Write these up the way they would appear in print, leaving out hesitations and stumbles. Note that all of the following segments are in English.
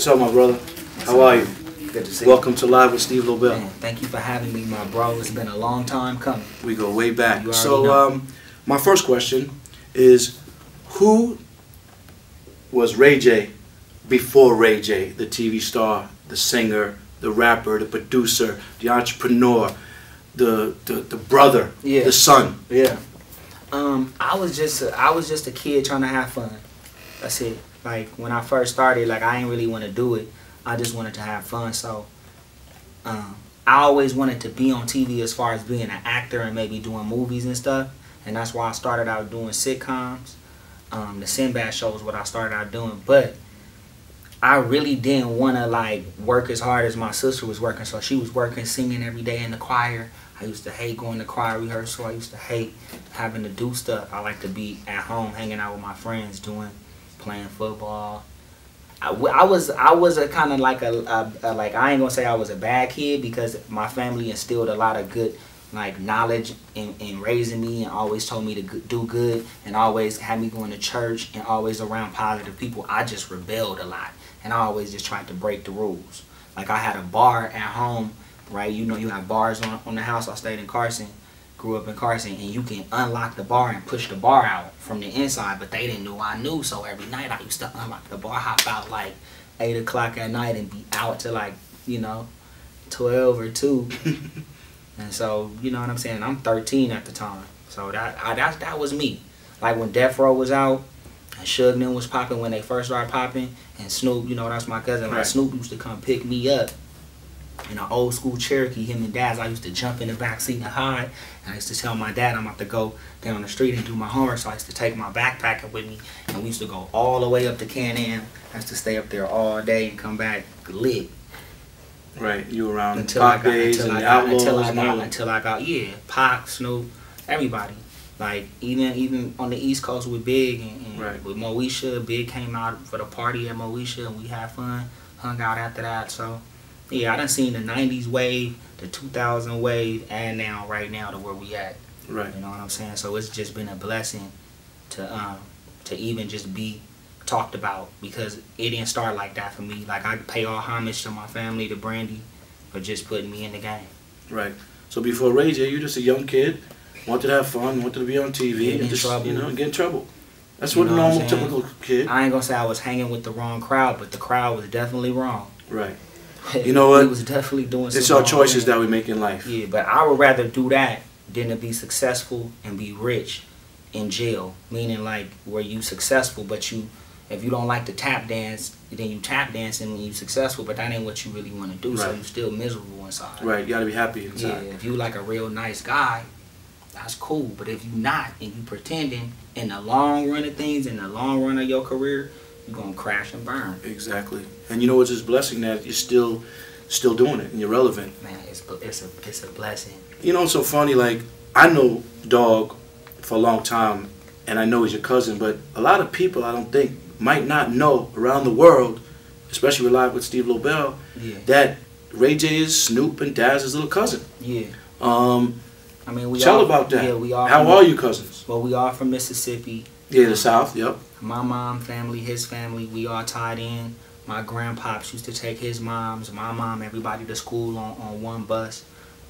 What's up, my brother? How are you? Good to see you. Welcome to Live with Steve Lobel. Man, thank you for having me, my bro. It's been a long time coming. We go way back. So, my first question is, who was Ray J before Ray J? The TV star, the singer, the rapper, the producer, the entrepreneur, the brother, the son. Yeah. I was just a kid trying to have fun. That's it. Like when I first started, like I didn't really want to do it. I just wanted to have fun. So I always wanted to be on TV as far as being an actor and maybe doing movies and stuff. And that's why I started out doing sitcoms. The Sinbad show was what I started out doing. But I really didn't want to like work as hard as my sister was working. So she was working, singing every day in the choir. I used to hate going to choir rehearsal. I used to hate having to do stuff. I like to be at home hanging out with my friends, playing football. I was a kind of like like I ain't gonna say I was a bad kid because my family instilled a lot of good like knowledge in raising me and always told me to do good and always had me going to church and always around positive people. I just rebelled a lot and I always just tried to break the rules. Like I had a bar at home, right? You know you have bars on the house. I stayed in Carson, grew up in Carson, and you can unlock the bar and push the bar out from the inside, but they didn't know I knew, so every night I used to unlock the bar, hop out like 8 o'clock at night and be out to like, 12 or 2. And so, you know what I'm saying, I'm 13 at the time, so that was me. Like when Death Row was out, and Suge Knight was popping when they first started popping, and Snoop, that's my cousin, like Snoop used to come pick me up in an old school Cherokee, him and Dad's. I used to jump in the back seat and hide. And I used to tell my dad I'm about to go down the street and do my homework. So I used to take my backpack with me. And we used to go all the way up to Can-Am. I used to stay up there all day and come back lit. Right, you were around Pac days and the Outlaws until I got, Pac, Snoop, everybody. Like even on the East Coast with Big and with Moesha. Big came out for the party at Moesha and we had fun, hung out after that. So yeah, I done seen the 90s wave, the 2000 wave, and now, right now, to where we at. Right. You know what I'm saying? So it's just been a blessing to even just be talked about because it didn't start like that for me. Like, I pay all homage to my family, to Brandy, for just putting me in the game. Right. So before Ray J, you were just a young kid, wanted to have fun, wanted to be on TV, and just, get in trouble. That's what a normal, typical kid. I ain't gonna say I was hanging with the wrong crowd, but the crowd was definitely wrong. Right. You know what? He was definitely doing something. It's our choices that we make in life. Yeah, but I would rather do that than to be successful and be rich in jail. Meaning like where you successful, but if you don't like to tap dance, then you tap dancing when you successful, but that ain't what you really want to do. So you still miserable inside. Right, you gotta be happy inside. Yeah, if you like a real nice guy, that's cool. But if you not and you pretending, in the long run of things, in the long run of your career, you're gonna crash and burn. Exactly. And you know it's just a blessing that you're still doing it and you're relevant. Man, it's a blessing. You know, it's so funny, like I know Dogg for a long time and I know he's your cousin, but a lot of people I don't think might not know around the world, especially with Live with Steve Lobel, that Ray J is Snoop and Daz's little cousin. Yeah. I mean, tell about that. Yeah, we are. How are you cousins? Well, we are from Mississippi. Yeah, the South, yep. My mom family, his family, we all tied in. My grandpops used to take his moms, my mom, everybody to school on one bus.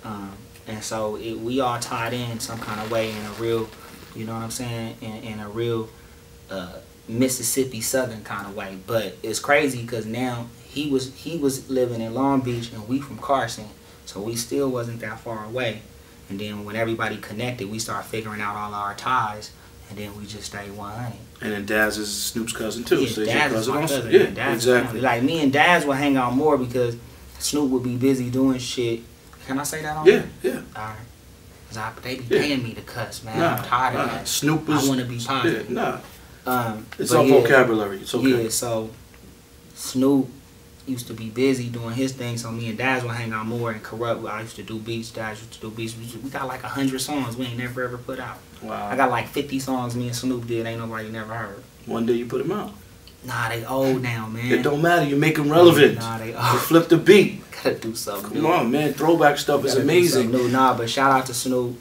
And so we all tied in some kind of way in a real, you know what I'm saying, in a real Mississippi Southern kind of way. But it's crazy because now he was living in Long Beach and we from Carson. So we still wasn't that far away. And then when everybody connected, we started figuring out all our ties. And then we just stayed 100. And then Daz is Snoop's cousin too. Yeah, so Daz is my cousin. Yeah, Daz exactly. Like me and Daz would hang out more because Snoop would be busy doing shit. Can I say that on there? Yeah. Alright. Because they be paying me to cuss, man. I'm tired of that. Snoop is, I want to be positive. It's all vocabulary. It's okay. Yeah, so Snoop used to be busy doing his thing, so me and Daz would hang out more and Corrupt. I used to do beats, Daz used to do beats. We got like 100 songs we ain't never ever put out. Wow. I got like 50 songs me and Snoop did, ain't nobody never heard. One day you put them out. Nah, they old now, man. It don't matter, you make them relevant. Nah, they old. You flip the beat. Gotta do something Come on, man, throwback stuff is amazing. Nah, but shout out to Snoop,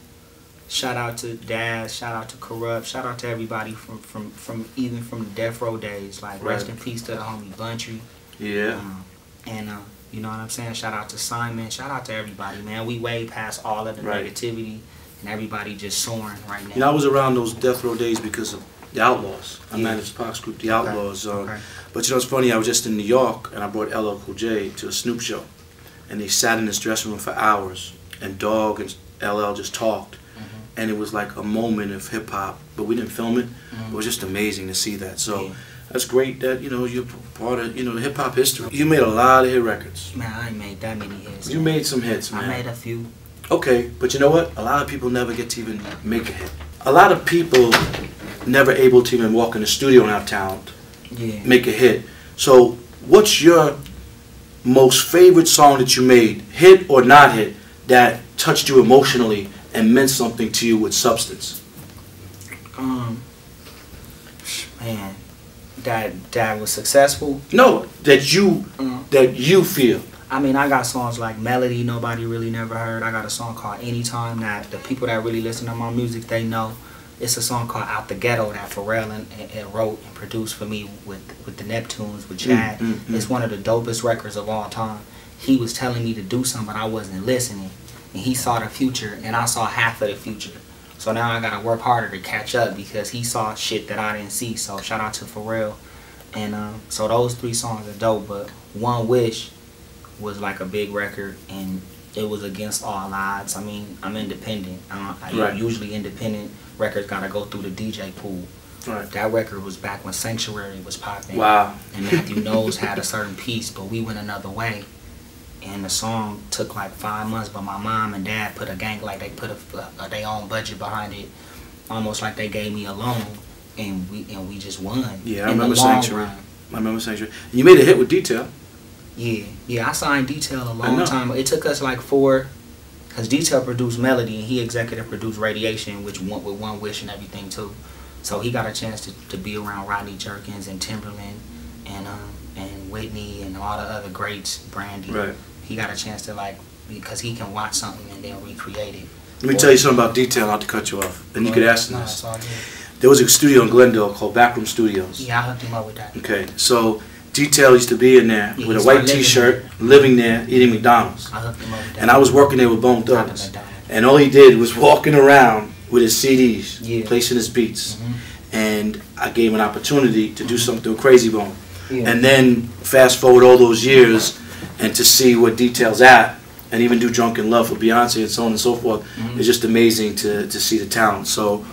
shout out to Daz, shout out to Corrupt, shout out to everybody from even from the Death Row days. Like rest in peace to the homie Buntry. Yeah. And you know what I'm saying? Shout out to Simon. Shout out to everybody, man. We way past all of the negativity, and everybody just soaring right now. You know, I was around those death row days because of the Outlaws. I managed Pac's group, the Outlaws. But you know, it's funny. I was just in New York, and I brought LL Cool J to a Snoop show, and they sat in this dressing room for hours, and Dogg and LL just talked, and it was like a moment of hip hop. But we didn't film it. It was just amazing to see that. So. That's great that, you know, you're part of, you know, hip hop history. You made a lot of hit records. Man, I ain't made that many hits. You made some hits, man. I made a few. Okay, but you know what? A lot of people never get to even make a hit. A lot of people never able to even walk in the studio and have talent. Yeah. Make a hit. So, what's your most favorite song that you made, hit or not hit, that touched you emotionally and meant something to you with substance? Man. That was successful? No, that you feel. I mean, I got songs like Melody, nobody really never heard. I got a song called Anytime that the people that really listen to my music, they know. It's a song called Out the Ghetto that Pharrell and wrote and produced for me with the Neptunes, with Chad. It's one of the dopest records of all time. He was telling me to do something, but I wasn't listening. And he saw the future, and I saw half of the future. So now I gotta work harder to catch up because he saw shit that I didn't see. So shout out to Pharrell. And so those 3 songs are dope. But One Wish was like a big record, and it was against all odds. I mean, I'm independent. Usually independent records gotta go through the DJ pool. Right. That record was back when Sanctuary was popping. Wow. And Matthew Knowles had a certain piece, but we went another way. And the song took like 5 months, but my mom and dad put a they put their own budget behind it, almost like they gave me a loan, and we just won. Yeah, I remember Sanctuary. You made a hit with Detail. Yeah, I signed Detail a long time. It took us like 4, because Detail produced Melody and he executive produced Radiation, which went with One Wish and everything too. So he got a chance to be around Rodney Jerkins and Timberland and Whitney and all the other greats, Brandy. Right. He got a chance to, like, because he can watch something and then recreate it. Let me tell you something about Detail, not to cut you off. And you could ask No, this. it's all good. There was a studio in Glendale called Backroom Studios. Yeah, I hooked him up with that. Okay, so Detail used to be in there with a white t-shirt, living there, eating McDonald's. I hooked him up with that. And I was working there with Bone Thugs. And all he did was walking around with his CDs, placing his beats. And I gave him an opportunity to do something with Crazy Bone. And then fast forward all those years and to see what Detail's at, and even do Drunken Love for Beyonce and so on and so forth, it's just amazing to see the talent. So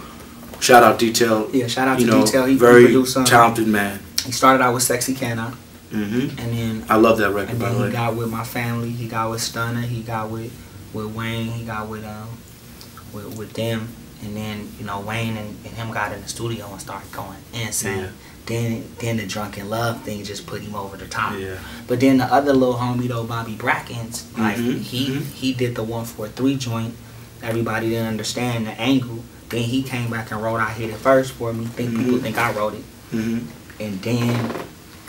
shout out Detail. Yeah, shout out to Detail. He very produced something. talented man. He started out with Sexy Can I? And then I love that record, and by then the way. he got with My Family. He got with Stunner. He got with Wayne. He got with them. And then, you know, Wayne and him got in the studio and started going insane. Yeah. Then the Drunken Love thing just put him over the top. Yeah. But then the other little homie though, Bobby Brackens, like he did the 143 joint. Everybody didn't understand the angle. Then he came back and wrote I Hit It First for me. People think I wrote it. And then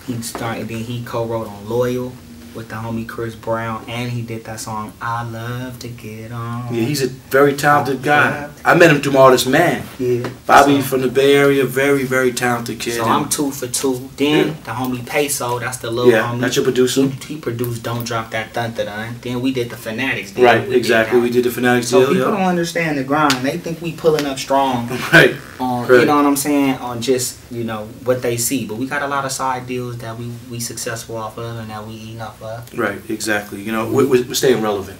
he co-wrote on Loyal with the homie Chris Brown, and he did that song I Love to Get On. Yeah, he's a very talented guy. I met him through Artist Man. Yeah. Bobby from the Bay Area, very, very talented kid. So I'm 2 for 2. Then the homie Peso, that's the little homie. That's your producer. He produced Don't Drop That Dun Dun Dun. Then we did the Fanatics deal. Right, exactly. We did the Fanatics deal. So people don't understand the grind. They think we pulling up strong. Right. You know what I'm saying? On just, you know, what they see. But we got a lot of side deals that we successful off of and that we eating off of. Right, exactly. You know, we're staying relevant.